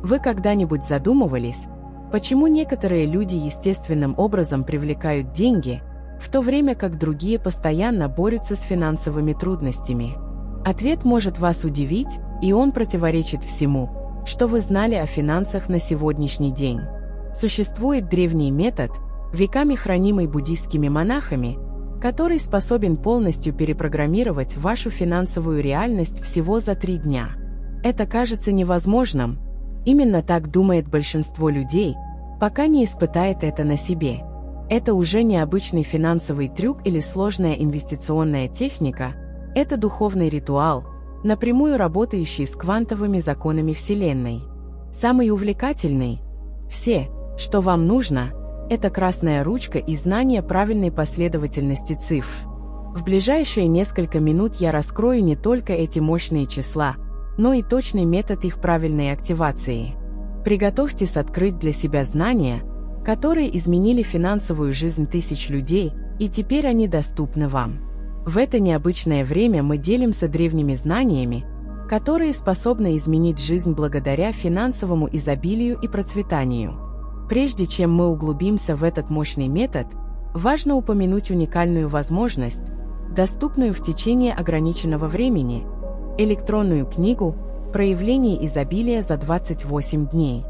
Вы когда-нибудь задумывались, почему некоторые люди естественным образом привлекают деньги, в то время как другие постоянно борются с финансовыми трудностями? Ответ может вас удивить, и он противоречит всему, что вы знали о финансах на сегодняшний день. Существует древний метод, веками хранимый буддийскими монахами, который способен полностью перепрограммировать вашу финансовую реальность всего за 3 дня. Это кажется невозможным. Именно так думает большинство людей, пока не испытает это на себе. Это уже не обычный финансовый трюк или сложная инвестиционная техника, это духовный ритуал, напрямую работающий с квантовыми законами Вселенной. Самый увлекательный. Все, что вам нужно, это красная ручка и знание правильной последовательности цифр. В ближайшие несколько минут я раскрою не только эти мощные числа, но и точный метод их правильной активации. Приготовьтесь открыть для себя знания, которые изменили финансовую жизнь тысяч людей, и теперь они доступны вам. В это необычное время мы делимся древними знаниями, которые способны изменить жизнь благодаря финансовому изобилию и процветанию. Прежде чем мы углубимся в этот мощный метод, важно упомянуть уникальную возможность, доступную в течение ограниченного времени – электронную книгу «Проявление изобилия за 28 дней».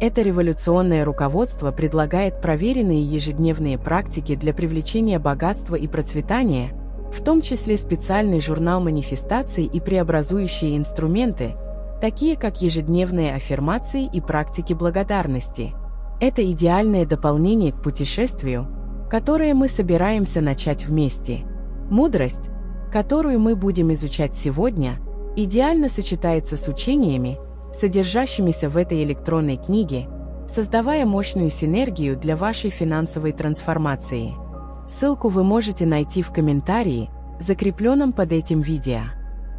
Это революционное руководство предлагает проверенные ежедневные практики для привлечения богатства и процветания, в том числе специальный журнал манифестаций и преобразующие инструменты, такие как ежедневные аффирмации и практики благодарности. Это идеальное дополнение к путешествию, которое мы собираемся начать вместе. Мудрость, которую мы будем изучать сегодня, идеально сочетается с учениями, содержащимися в этой электронной книге, создавая мощную синергию для вашей финансовой трансформации. Ссылку вы можете найти в комментарии, закрепленном под этим видео.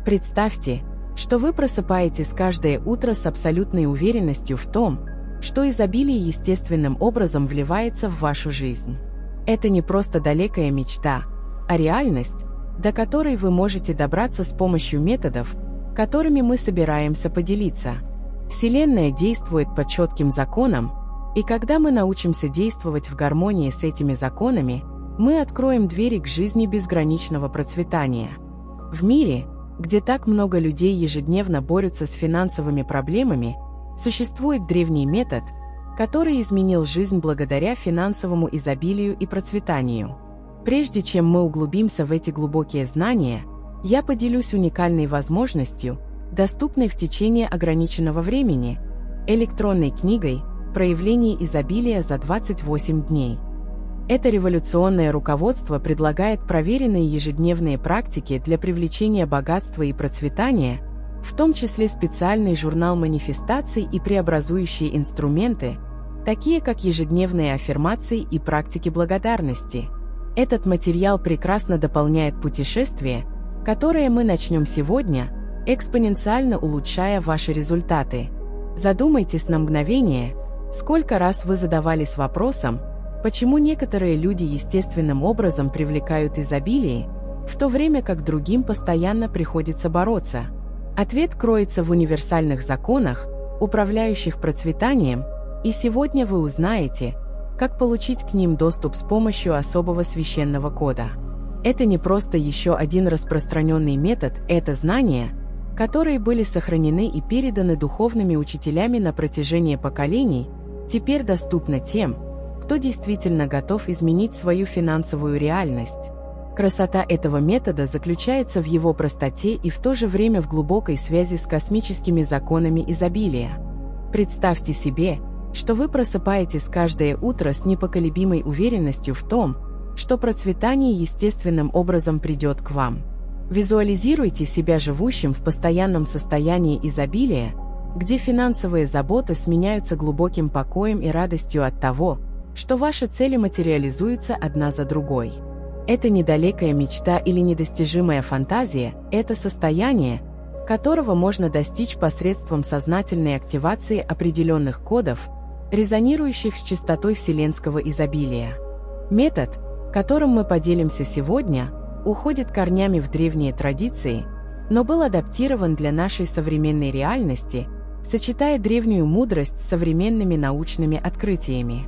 Представьте, что вы просыпаетесь каждое утро с абсолютной уверенностью в том, что изобилие естественным образом вливается в вашу жизнь. Это не просто далекая мечта, а реальность, до которой вы можете добраться с помощью методов, которыми мы собираемся поделиться. Вселенная действует по четким законам, и когда мы научимся действовать в гармонии с этими законами, мы откроем двери к жизни безграничного процветания. В мире, где так много людей ежедневно борются с финансовыми проблемами, существует древний метод, который изменил жизнь благодаря финансовому изобилию и процветанию. Прежде чем мы углубимся в эти глубокие знания, я поделюсь уникальной возможностью, доступной в течение ограниченного времени, электронной книгой «Проявление изобилия за 28 дней». Это революционное руководство предлагает проверенные ежедневные практики для привлечения богатства и процветания, в том числе специальный журнал манифестаций и преобразующие инструменты, такие как ежедневные аффирмации и практики благодарности. Этот материал прекрасно дополняет путешествие, которое мы начнем сегодня, экспоненциально улучшая ваши результаты. Задумайтесь на мгновение, сколько раз вы задавались вопросом, почему некоторые люди естественным образом привлекают изобилие, в то время как другим постоянно приходится бороться. Ответ кроется в универсальных законах, управляющих процветанием, и сегодня вы узнаете, как получить к ним доступ с помощью особого священного кода. Это не просто еще один распространенный метод, это знания, которые были сохранены и переданы духовными учителями на протяжении поколений, теперь доступны тем, кто действительно готов изменить свою финансовую реальность. Красота этого метода заключается в его простоте и в то же время в глубокой связи с космическими законами изобилия. Представьте себе, что вы просыпаетесь каждое утро с непоколебимой уверенностью в том, что процветание естественным образом придет к вам. Визуализируйте себя живущим в постоянном состоянии изобилия, где финансовые заботы сменяются глубоким покоем и радостью от того, что ваши цели материализуются одна за другой. Это недалекая мечта или недостижимая фантазия, это состояние, которого можно достичь посредством сознательной активации определенных кодов, резонирующих с частотой вселенского изобилия. Метод, которым мы поделимся сегодня, уходит корнями в древние традиции, но был адаптирован для нашей современной реальности, сочетая древнюю мудрость с современными научными открытиями.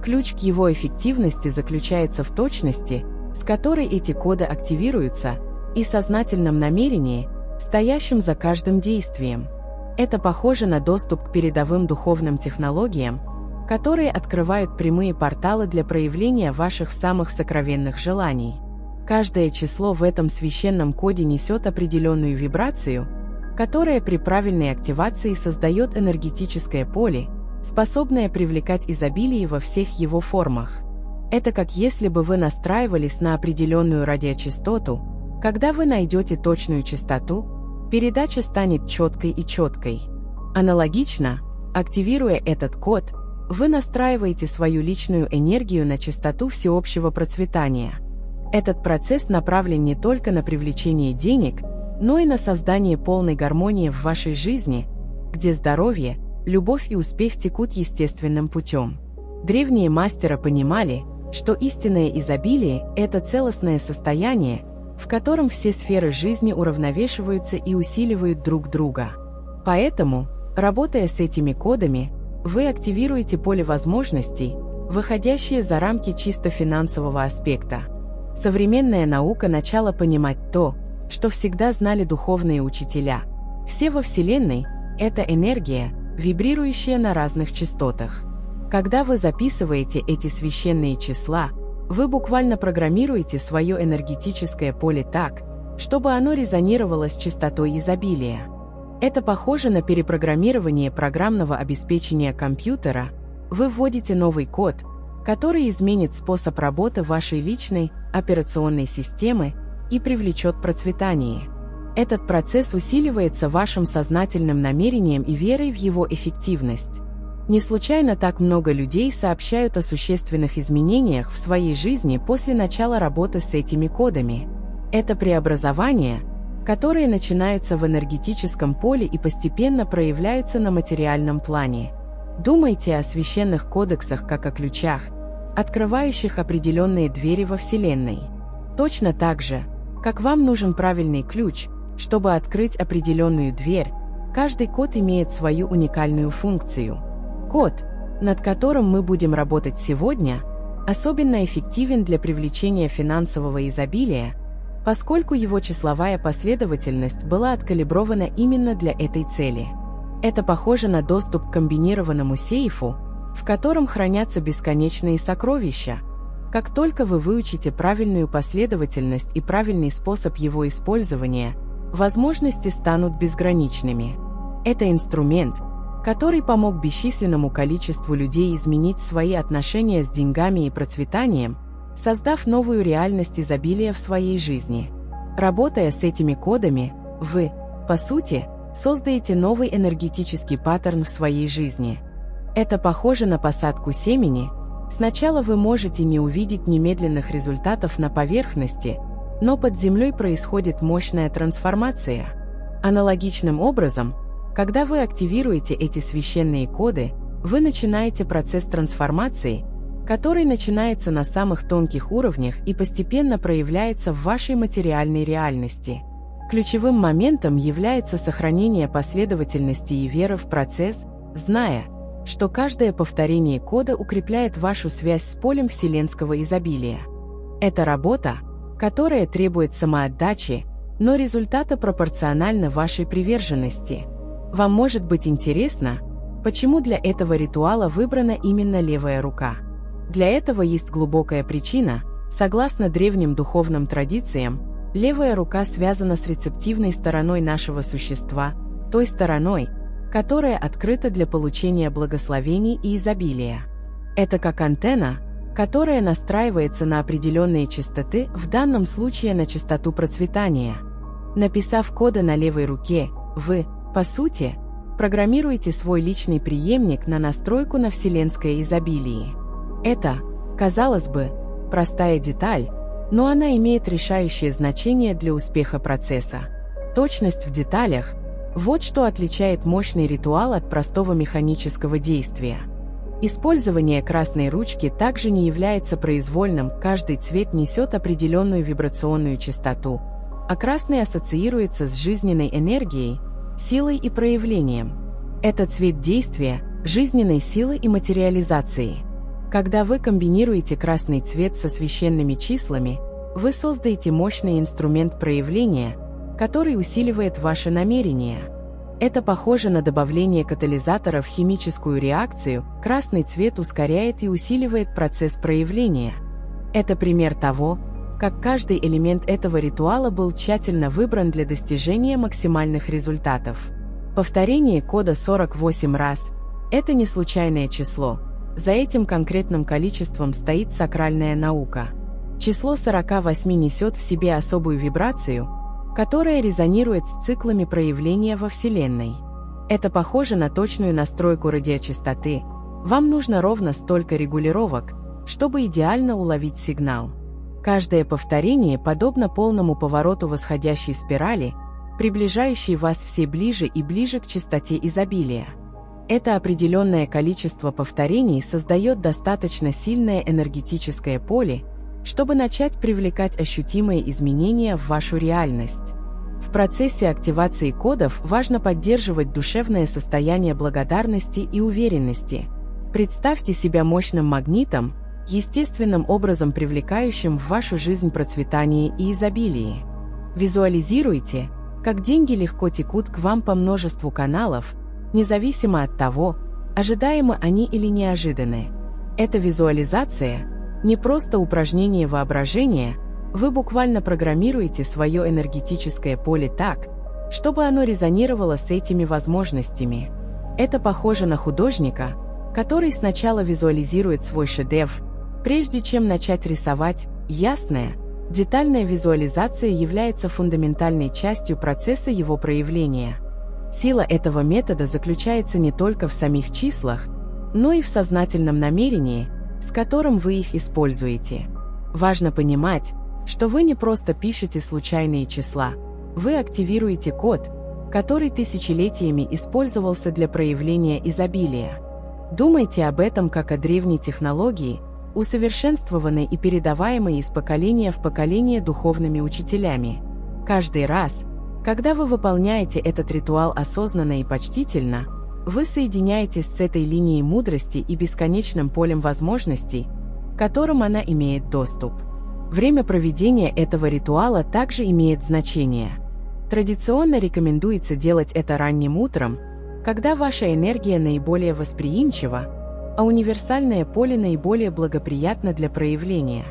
Ключ к его эффективности заключается в точности, с которой эти коды активируются, и сознательном намерении, стоящем за каждым действием. Это похоже на доступ к передовым духовным технологиям, которые открывают прямые порталы для проявления ваших самых сокровенных желаний. Каждое число в этом священном коде несет определенную вибрацию, которая при правильной активации создает энергетическое поле, способное привлекать изобилие во всех его формах. Это как если бы вы настраивались на определенную радиочастоту. Когда вы найдете точную частоту, передача станет четкой и четкой. Аналогично, активируя этот код, вы настраиваете свою личную энергию на частоту всеобщего процветания. Этот процесс направлен не только на привлечение денег, но и на создание полной гармонии в вашей жизни, где здоровье, любовь и успех текут естественным путем. Древние мастера понимали, что истинное изобилие – это целостное состояние, в котором все сферы жизни уравновешиваются и усиливают друг друга. Поэтому, работая с этими кодами, вы активируете поле возможностей, выходящее за рамки чисто финансового аспекта. Современная наука начала понимать то, что всегда знали духовные учителя. Все во Вселенной – это энергия, вибрирующая на разных частотах. Когда вы записываете эти священные числа, вы буквально программируете свое энергетическое поле так, чтобы оно резонировало с частотой изобилия. Это похоже на перепрограммирование программного обеспечения компьютера. Вы вводите новый код, который изменит способ работы вашей личной операционной системы и привлечет процветание. Этот процесс усиливается вашим сознательным намерением и верой в его эффективность. Не случайно так много людей сообщают о существенных изменениях в своей жизни после начала работы с этими кодами. Это преобразования, которые начинаются в энергетическом поле и постепенно проявляются на материальном плане. Думайте о священных кодексах как о ключах, открывающих определенные двери во Вселенной. Точно так же, как вам нужен правильный ключ, чтобы открыть определенную дверь, каждый код имеет свою уникальную функцию. Код, над которым мы будем работать сегодня, особенно эффективен для привлечения финансового изобилия, поскольку его числовая последовательность была откалибрована именно для этой цели. Это похоже на доступ к комбинированному сейфу, в котором хранятся бесконечные сокровища. Как только вы выучите правильную последовательность и правильный способ его использования, возможности станут безграничными. Это инструмент, который помог бесчисленному количеству людей изменить свои отношения с деньгами и процветанием, создав новую реальность изобилия в своей жизни. Работая с этими кодами, вы, по сути, создаете новый энергетический паттерн в своей жизни. Это похоже на посадку семени. Сначала вы можете не увидеть немедленных результатов на поверхности, но под землей происходит мощная трансформация. Аналогичным образом, когда вы активируете эти священные коды, вы начинаете процесс трансформации, который начинается на самых тонких уровнях и постепенно проявляется в вашей материальной реальности. Ключевым моментом является сохранение последовательности и веры в процесс, зная, что каждое повторение кода укрепляет вашу связь с полем вселенского изобилия. Это работа, которая требует самоотдачи, но результаты пропорциональны вашей приверженности. Вам может быть интересно, почему для этого ритуала выбрана именно левая рука. Для этого есть глубокая причина. Согласно древним духовным традициям, левая рука связана с рецептивной стороной нашего существа, той стороной, которая открыта для получения благословений и изобилия. Это как антенна, которая настраивается на определенные частоты, в данном случае на частоту процветания. Написав коды на левой руке, вы, по сути, программируете свой личный преемник на настройку на вселенское изобилие. Это, казалось бы, простая деталь, но она имеет решающее значение для успеха процесса. Точность в деталях – вот что отличает мощный ритуал от простого механического действия. Использование красной ручки также не является произвольным, каждый цвет несет определенную вибрационную частоту, а красный ассоциируется с жизненной энергией, силой и проявлением. Это цвет действия, жизненной силы и материализации. Когда вы комбинируете красный цвет со священными числами, вы создаете мощный инструмент проявления, который усиливает ваши намерения. Это похоже на добавление катализатора в химическую реакцию, красный цвет ускоряет и усиливает процесс проявления. Это пример того, как каждый элемент этого ритуала был тщательно выбран для достижения максимальных результатов. Повторение кода 48 раз – это не случайное число. За этим конкретным количеством стоит сакральная наука. Число 48 несет в себе особую вибрацию, которая резонирует с циклами проявления во Вселенной. Это похоже на точную настройку радиочастоты. Вам нужно ровно столько регулировок, чтобы идеально уловить сигнал. Каждое повторение подобно полному повороту восходящей спирали, приближающей вас все ближе и ближе к чистоте изобилия. Это определенное количество повторений создает достаточно сильное энергетическое поле, чтобы начать привлекать ощутимые изменения в вашу реальность. В процессе активации кодов важно поддерживать душевное состояние благодарности и уверенности. Представьте себя мощным магнитом, естественным образом привлекающим в вашу жизнь процветание и изобилие. Визуализируйте, как деньги легко текут к вам по множеству каналов, независимо от того, ожидаемы они или неожиданны. Эта визуализация – не просто упражнение воображения, вы буквально программируете свое энергетическое поле так, чтобы оно резонировало с этими возможностями. Это похоже на художника, который сначала визуализирует свой шедевр, прежде чем начать рисовать. Ясная, детальная визуализация является фундаментальной частью процесса его проявления. Сила этого метода заключается не только в самих числах, но и в сознательном намерении, с которым вы их используете. Важно понимать, что вы не просто пишете случайные числа, вы активируете код, который тысячелетиями использовался для проявления изобилия. Думайте об этом как о древней технологии, усовершенствованной и передаваемой из поколения в поколение духовными учителями. Каждый раз, когда вы выполняете этот ритуал осознанно и почтительно, вы соединяетесь с этой линией мудрости и бесконечным полем возможностей, к которым она имеет доступ. Время проведения этого ритуала также имеет значение. Традиционно рекомендуется делать это ранним утром, когда ваша энергия наиболее восприимчива, а универсальное поле наиболее благоприятно для проявления.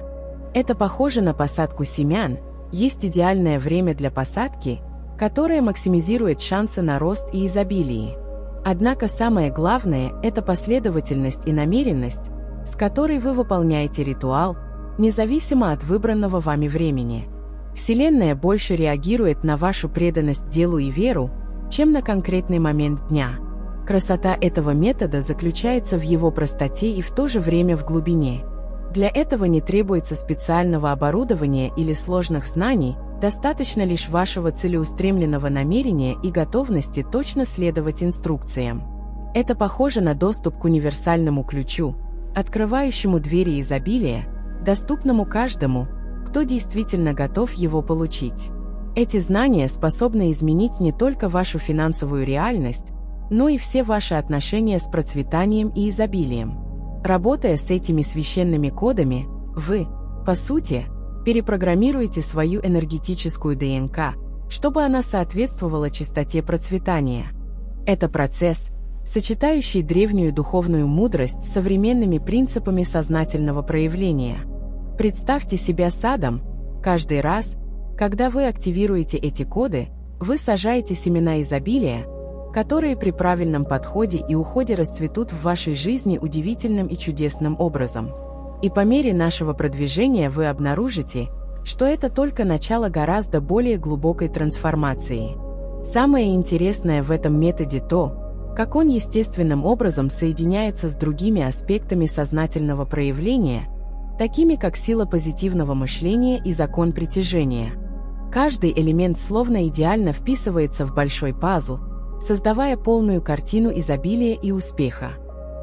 Это похоже на посадку семян, есть идеальное время для посадки, которое максимизирует шансы на рост и изобилие. Однако самое главное – это последовательность и намеренность, с которой вы выполняете ритуал, независимо от выбранного вами времени. Вселенная больше реагирует на вашу преданность делу и веру, чем на конкретный момент дня. Красота этого метода заключается в его простоте и в то же время в глубине. Для этого не требуется специального оборудования или сложных знаний, достаточно лишь вашего целеустремленного намерения и готовности точно следовать инструкциям. Это похоже на доступ к универсальному ключу, открывающему двери изобилия, доступному каждому, кто действительно готов его получить. Эти знания способны изменить не только вашу финансовую реальность, но и все ваши отношения с процветанием и изобилием. Работая с этими священными кодами, вы, по сути, перепрограммируете свою энергетическую ДНК, чтобы она соответствовала чистоте процветания. Это процесс, сочетающий древнюю духовную мудрость с современными принципами сознательного проявления. Представьте себя садом. Каждый раз, когда вы активируете эти коды, вы сажаете семена изобилия, которые при правильном подходе и уходе расцветут в вашей жизни удивительным и чудесным образом. И по мере нашего продвижения вы обнаружите, что это только начало гораздо более глубокой трансформации. Самое интересное в этом методе то, как он естественным образом соединяется с другими аспектами сознательного проявления, такими как сила позитивного мышления и закон притяжения. Каждый элемент словно идеально вписывается в большой пазл, создавая полную картину изобилия и успеха.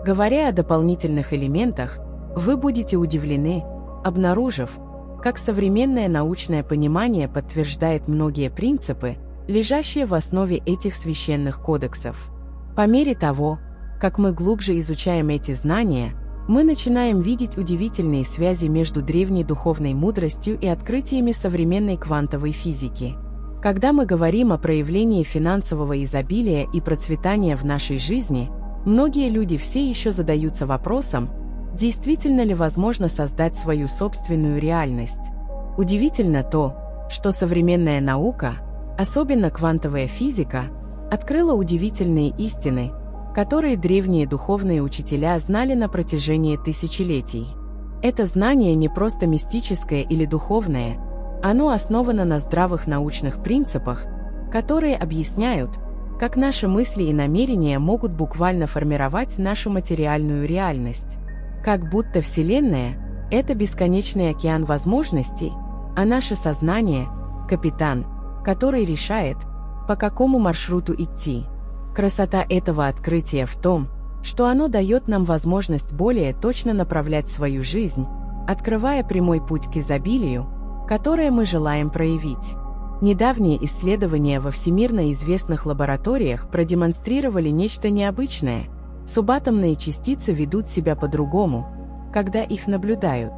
Говоря о дополнительных элементах, вы будете удивлены, обнаружив, как современное научное понимание подтверждает многие принципы, лежащие в основе этих священных кодексов. По мере того, как мы глубже изучаем эти знания, мы начинаем видеть удивительные связи между древней духовной мудростью и открытиями современной квантовой физики. Когда мы говорим о проявлении финансового изобилия и процветания в нашей жизни, многие люди все еще задаются вопросом, действительно ли возможно создать свою собственную реальность. Удивительно то, что современная наука, особенно квантовая физика, открыла удивительные истины, которые древние духовные учителя знали на протяжении тысячелетий. Это знание не просто мистическое или духовное, оно основано на здравых научных принципах, которые объясняют, как наши мысли и намерения могут буквально формировать нашу материальную реальность. Как будто Вселенная – это бесконечный океан возможностей, а наше сознание – капитан, который решает, по какому маршруту идти. Красота этого открытия в том, что оно дает нам возможность более точно направлять свою жизнь, открывая прямой путь к изобилию, которое мы желаем проявить. Недавние исследования во всемирно известных лабораториях продемонстрировали нечто необычное. Субатомные частицы ведут себя по-другому, когда их наблюдают.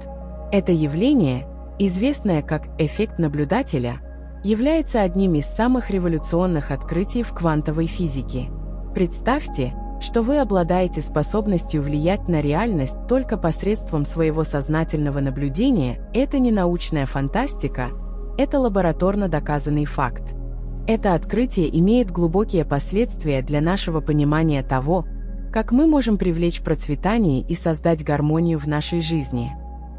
Это явление, известное как эффект наблюдателя, является одним из самых революционных открытий в квантовой физике. Представьте, что вы обладаете способностью влиять на реальность только посредством своего сознательного наблюдения. Это не научная фантастика, это лабораторно доказанный факт. Это открытие имеет глубокие последствия для нашего понимания того, как мы можем привлечь процветание и создать гармонию в нашей жизни.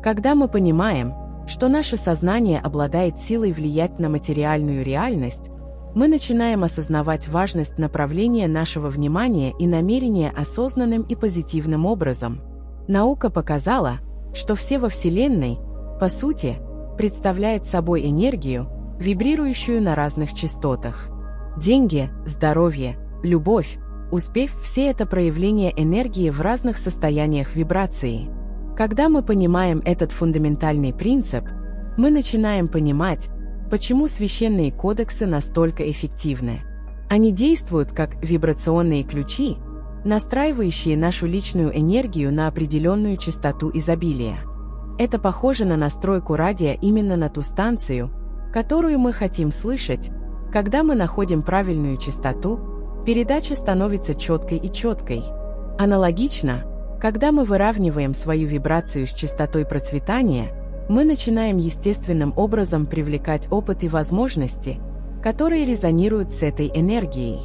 Когда мы понимаем, что наше сознание обладает силой влиять на материальную реальность, мы начинаем осознавать важность направления нашего внимания и намерения осознанным и позитивным образом. Наука показала, что все во Вселенной, по сути, представляет собой энергию, вибрирующую на разных частотах. Деньги, здоровье, любовь, успех – все это проявление энергии в разных состояниях вибрации. Когда мы понимаем этот фундаментальный принцип, мы начинаем понимать, почему священные кодексы настолько эффективны. Они действуют как вибрационные ключи, настраивающие нашу личную энергию на определенную частоту изобилия. Это похоже на настройку радио именно на ту станцию, которую мы хотим слышать. Когда мы находим правильную частоту, передача становится четкой и четкой. Аналогично, когда мы выравниваем свою вибрацию с частотой процветания, мы начинаем естественным образом привлекать опыт и возможности, которые резонируют с этой энергией.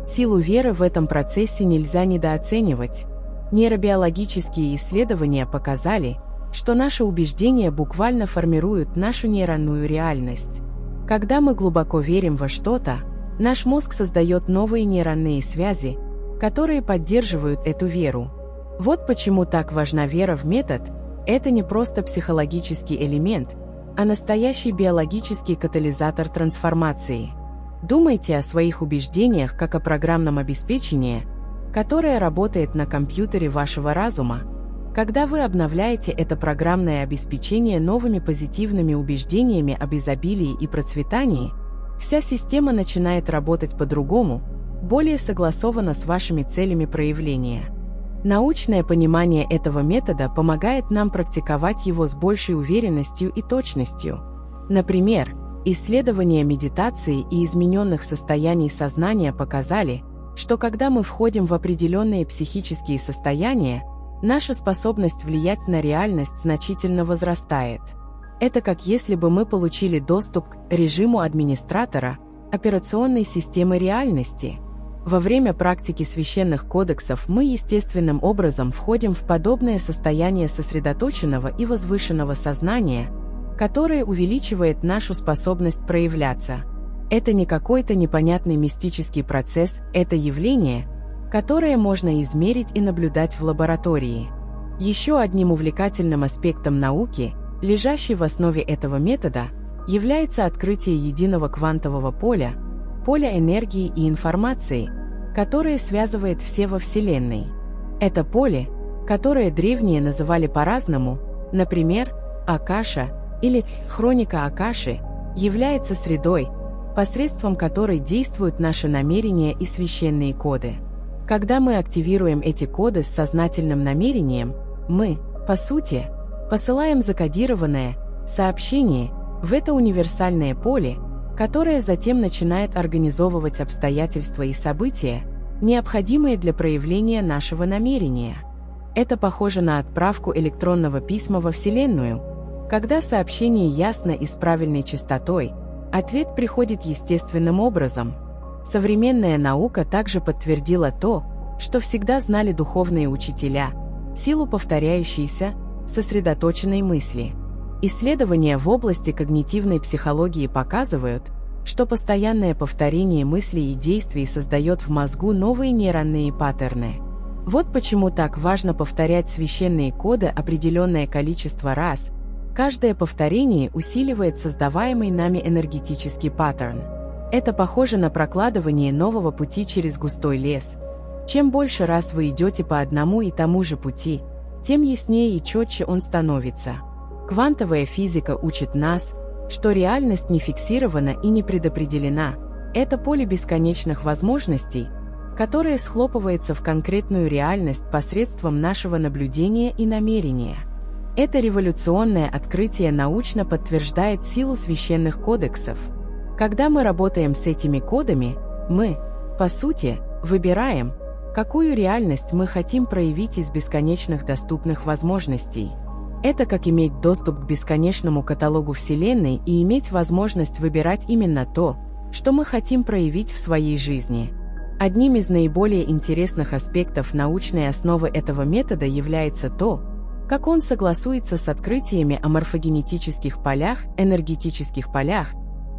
Силу веры в этом процессе нельзя недооценивать. Нейробиологические исследования показали, что наши убеждения буквально формируют нашу нейронную реальность. Когда мы глубоко верим во что-то, наш мозг создает новые нейронные связи, которые поддерживают эту веру. Вот почему так важна вера в метод. Это не просто психологический элемент, а настоящий биологический катализатор трансформации. Думайте о своих убеждениях как о программном обеспечении, которое работает на компьютере вашего разума. Когда вы обновляете это программное обеспечение новыми позитивными убеждениями об изобилии и процветании, вся система начинает работать по-другому, более согласованно с вашими целями проявления. Научное понимание этого метода помогает нам практиковать его с большей уверенностью и точностью. Например, исследования медитации и измененных состояний сознания показали, что когда мы входим в определенные психические состояния, наша способность влиять на реальность значительно возрастает. Это как если бы мы получили доступ к режиму администратора операционной системы реальности. Во время практики священных кодексов мы естественным образом входим в подобное состояние сосредоточенного и возвышенного сознания, которое увеличивает нашу способность проявляться. Это не какой-то непонятный мистический процесс, это явление, которое можно измерить и наблюдать в лаборатории. Еще одним увлекательным аспектом науки, лежащий в основе этого метода, является открытие единого квантового поля, поля энергии и информации, которое связывает все во Вселенной. Это поле, которое древние называли по-разному, например, Акаша или хроника Акаши, является средой, посредством которой действуют наши намерения и священные коды. Когда мы активируем эти коды с сознательным намерением, мы, по сути, посылаем закодированное сообщение в это универсальное поле, которое затем начинает организовывать обстоятельства и события, необходимые для проявления нашего намерения. Это похоже на отправку электронного письма во Вселенную. Когда сообщение ясно и с правильной частотой, ответ приходит естественным образом. Современная наука также подтвердила то, что всегда знали духовные учителя – силу повторяющейся, сосредоточенной мысли. Исследования в области когнитивной психологии показывают, что постоянное повторение мыслей и действий создает в мозгу новые нейронные паттерны. Вот почему так важно повторять священные коды определенное количество раз. Каждое повторение усиливает создаваемый нами энергетический паттерн. Это похоже на прокладывание нового пути через густой лес. Чем больше раз вы идете по одному и тому же пути, тем яснее и четче он становится. Квантовая физика учит нас, что реальность не фиксирована и не предопределена. Это поле бесконечных возможностей, которое схлопывается в конкретную реальность посредством нашего наблюдения и намерения. Это революционное открытие научно подтверждает силу священных кодексов. Когда мы работаем с этими кодами, мы, по сути, выбираем, какую реальность мы хотим проявить из бесконечных доступных возможностей. Это как иметь доступ к бесконечному каталогу Вселенной и иметь возможность выбирать именно то, что мы хотим проявить в своей жизни. Одним из наиболее интересных аспектов научной основы этого метода является то, как он согласуется с открытиями о морфогенетических полях, энергетических полях,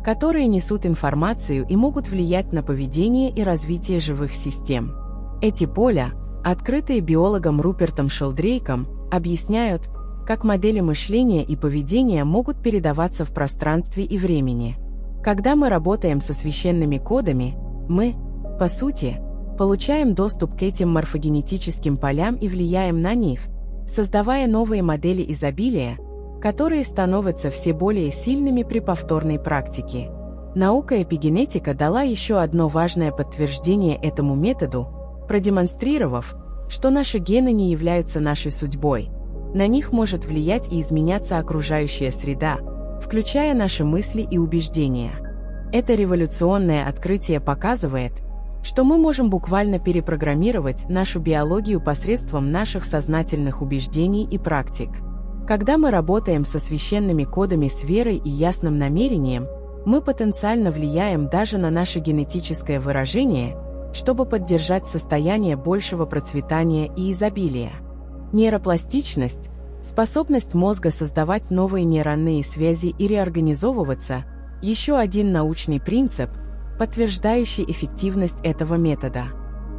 которые несут информацию и могут влиять на поведение и развитие живых систем. Эти поля, открытые биологом Рупертом Шелдрейком, объясняют, как модели мышления и поведения могут передаваться в пространстве и времени. Когда мы работаем со священными кодами, мы, по сути, получаем доступ к этим морфогенетическим полям и влияем на них, создавая новые модели изобилия, которые становятся все более сильными при повторной практике. Наука эпигенетика дала еще одно важное подтверждение этому методу, продемонстрировав, что наши гены не являются нашей судьбой. На них может влиять и изменяться окружающая среда, включая наши мысли и убеждения. Это революционное открытие показывает, что мы можем буквально перепрограммировать нашу биологию посредством наших сознательных убеждений и практик. Когда мы работаем со священными кодами с верой и ясным намерением, мы потенциально влияем даже на наше генетическое выражение, чтобы поддержать состояние большего процветания и изобилия. Нейропластичность, способность мозга создавать новые нейронные связи и реорганизовываться – еще один научный принцип, подтверждающий эффективность этого метода.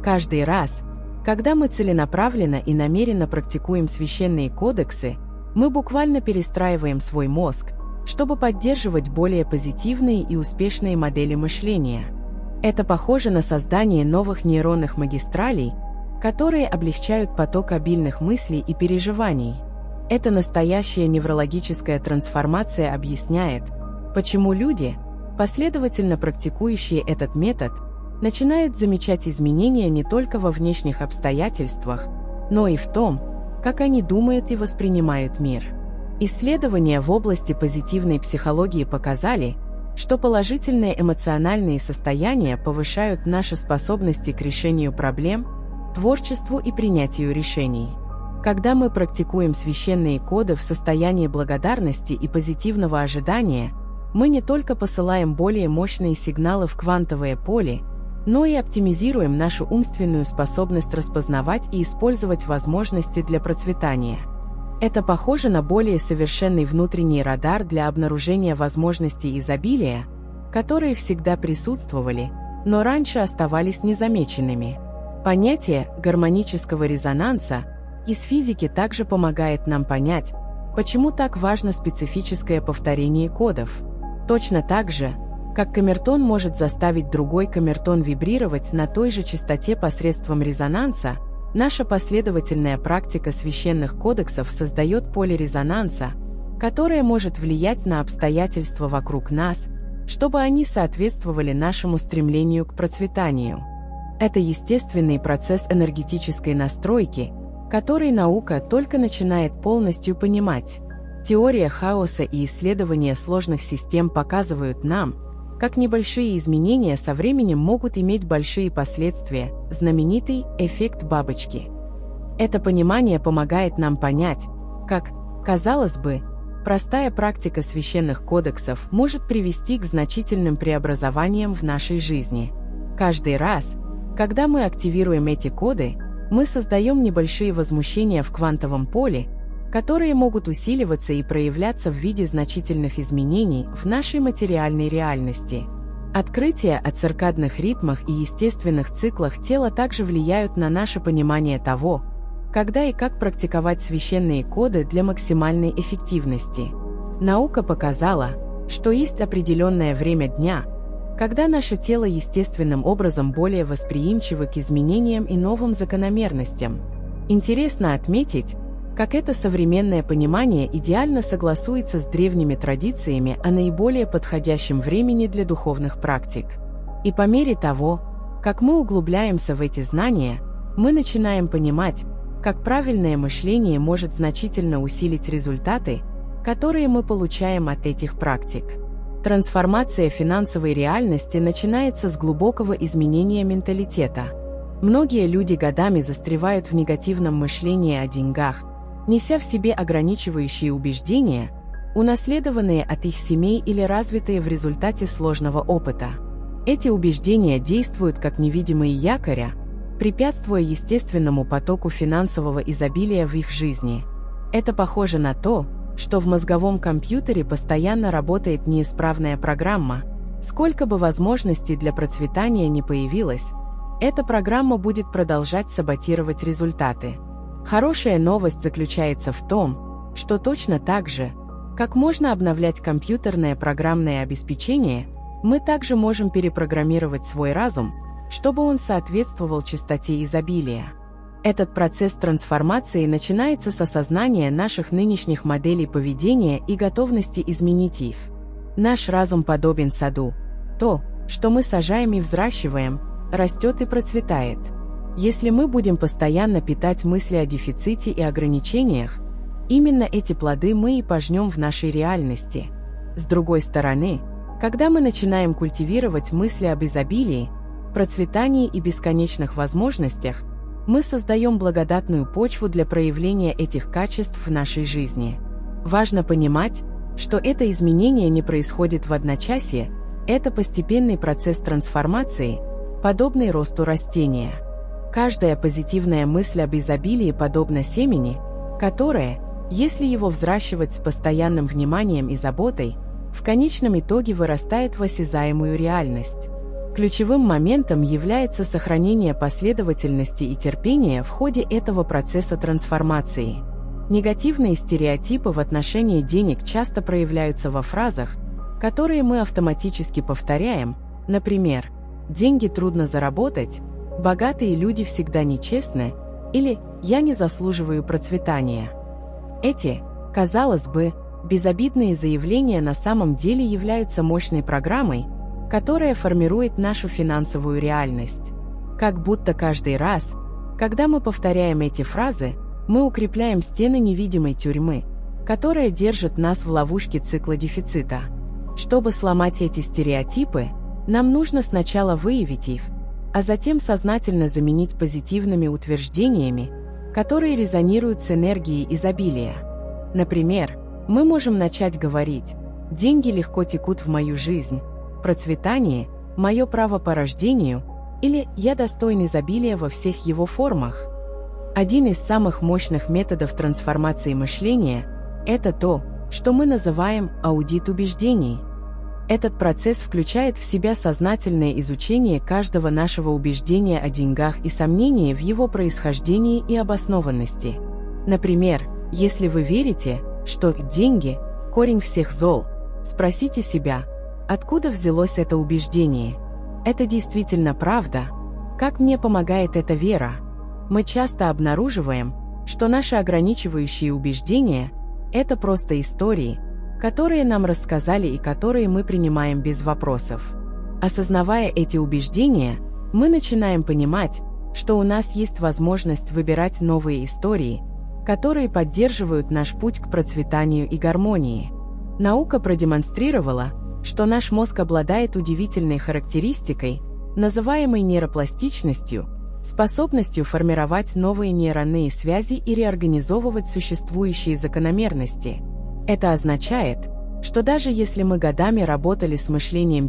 Каждый раз, когда мы целенаправленно и намеренно практикуем священные кодексы, мы буквально перестраиваем свой мозг, чтобы поддерживать более позитивные и успешные модели мышления. Это похоже на создание новых нейронных магистралей, которые облегчают поток обильных мыслей и переживаний. Эта настоящая неврологическая трансформация объясняет, почему люди, последовательно практикующие этот метод, начинают замечать изменения не только во внешних обстоятельствах, но и в том, как они думают и воспринимают мир. Исследования в области позитивной психологии показали, что положительные эмоциональные состояния повышают наши способности к решению проблем, творчеству и принятию решений. Когда мы практикуем священные коды в состоянии благодарности и позитивного ожидания, мы не только посылаем более мощные сигналы в квантовое поле, но и оптимизируем нашу умственную способность распознавать и использовать возможности для процветания. Это похоже на более совершенный внутренний радар для обнаружения возможностей изобилия, которые всегда присутствовали, но раньше оставались незамеченными. Понятие гармонического резонанса из физики также помогает нам понять, почему так важно специфическое повторение кодов. Точно так же, как камертон может заставить другой камертон вибрировать на той же частоте посредством резонанса, наша последовательная практика священных кодексов создает поле резонанса, которое может влиять на обстоятельства вокруг нас, чтобы они соответствовали нашему стремлению к процветанию. Это естественный процесс энергетической настройки, который наука только начинает полностью понимать. Теория хаоса и исследования сложных систем показывают нам, как небольшие изменения со временем могут иметь большие последствия, знаменитый эффект бабочки. Это понимание помогает нам понять, как, казалось бы, простая практика священных кодексов может привести к значительным преобразованиям в нашей жизни. Каждый раз, когда мы активируем эти коды, мы создаем небольшие возмущения в квантовом поле, которые могут усиливаться и проявляться в виде значительных изменений в нашей материальной реальности. Открытия о циркадных ритмах и естественных циклах тела также влияют на наше понимание того, когда и как практиковать священные коды для максимальной эффективности. Наука показала, что есть определенное время дня, когда наше тело естественным образом более восприимчиво к изменениям и новым закономерностям. Интересно отметить, как это современное понимание идеально согласуется с древними традициями о наиболее подходящем времени для духовных практик. И по мере того, как мы углубляемся в эти знания, мы начинаем понимать, как правильное мышление может значительно усилить результаты, которые мы получаем от этих практик. Трансформация финансовой реальности начинается с глубокого изменения менталитета. Многие люди годами застревают в негативном мышлении о деньгах, неся в себе ограничивающие убеждения, унаследованные от их семей или развитые в результате сложного опыта. Эти убеждения действуют как невидимые якоря, препятствуя естественному потоку финансового изобилия в их жизни. Это похоже на то, что в мозговом компьютере постоянно работает неисправная программа. Сколько бы возможностей для процветания ни появилось, эта программа будет продолжать саботировать результаты. Хорошая новость заключается в том, что точно так же, как можно обновлять компьютерное программное обеспечение, мы также можем перепрограммировать свой разум, чтобы он соответствовал частоте изобилия. Этот процесс трансформации начинается с осознания наших нынешних моделей поведения и готовности изменить их. Наш разум подобен саду. То, что мы сажаем и взращиваем, растет и процветает. Если мы будем постоянно питать мысли о дефиците и ограничениях, именно эти плоды мы и пожнем в нашей реальности. С другой стороны, когда мы начинаем культивировать мысли об изобилии, процветании и бесконечных возможностях, мы создаем благодатную почву для проявления этих качеств в нашей жизни. Важно понимать, что это изменение не происходит в одночасье, это постепенный процесс трансформации, подобный росту растения. Каждая позитивная мысль об изобилии подобна семени, которое, если его взращивать с постоянным вниманием и заботой, в конечном итоге вырастает в осязаемую реальность. Ключевым моментом является сохранение последовательности и терпения в ходе этого процесса трансформации. Негативные стереотипы в отношении денег часто проявляются во фразах, которые мы автоматически повторяем, например, «деньги трудно заработать», «богатые люди всегда нечестны» или «я не заслуживаю процветания». Эти, казалось бы, безобидные заявления на самом деле являются мощной программой, которая формирует нашу финансовую реальность. Как будто каждый раз, когда мы повторяем эти фразы, мы укрепляем стены невидимой тюрьмы, которая держит нас в ловушке цикла дефицита. Чтобы сломать эти стереотипы, нам нужно сначала выявить их, а затем сознательно заменить позитивными утверждениями, которые резонируют с энергией изобилия. Например, мы можем начать говорить: «Деньги легко текут в мою жизнь», «Процветание – мое право по рождению» или «Я достоин изобилия во всех его формах». Один из самых мощных методов трансформации мышления – это то, что мы называем аудит убеждений. Этот процесс включает в себя сознательное изучение каждого нашего убеждения о деньгах и сомнение в его происхождении и обоснованности. Например, если вы верите, что деньги – корень всех зол, спросите себя, откуда взялось это убеждение? Это действительно правда? Как мне помогает эта вера? Мы часто обнаруживаем, что наши ограничивающие убеждения – это просто истории, которые нам рассказали и которые мы принимаем без вопросов. Осознавая эти убеждения, Мы начинаем понимать, что у нас есть возможность выбирать новые истории, которые поддерживают наш путь к процветанию и гармонии. Наука продемонстрировала, что наш мозг обладает удивительной характеристикой, называемой нейропластичностью, способностью формировать новые нейронные связи и реорганизовывать существующие закономерности. Это означает, что даже если мы годами работали с мышлением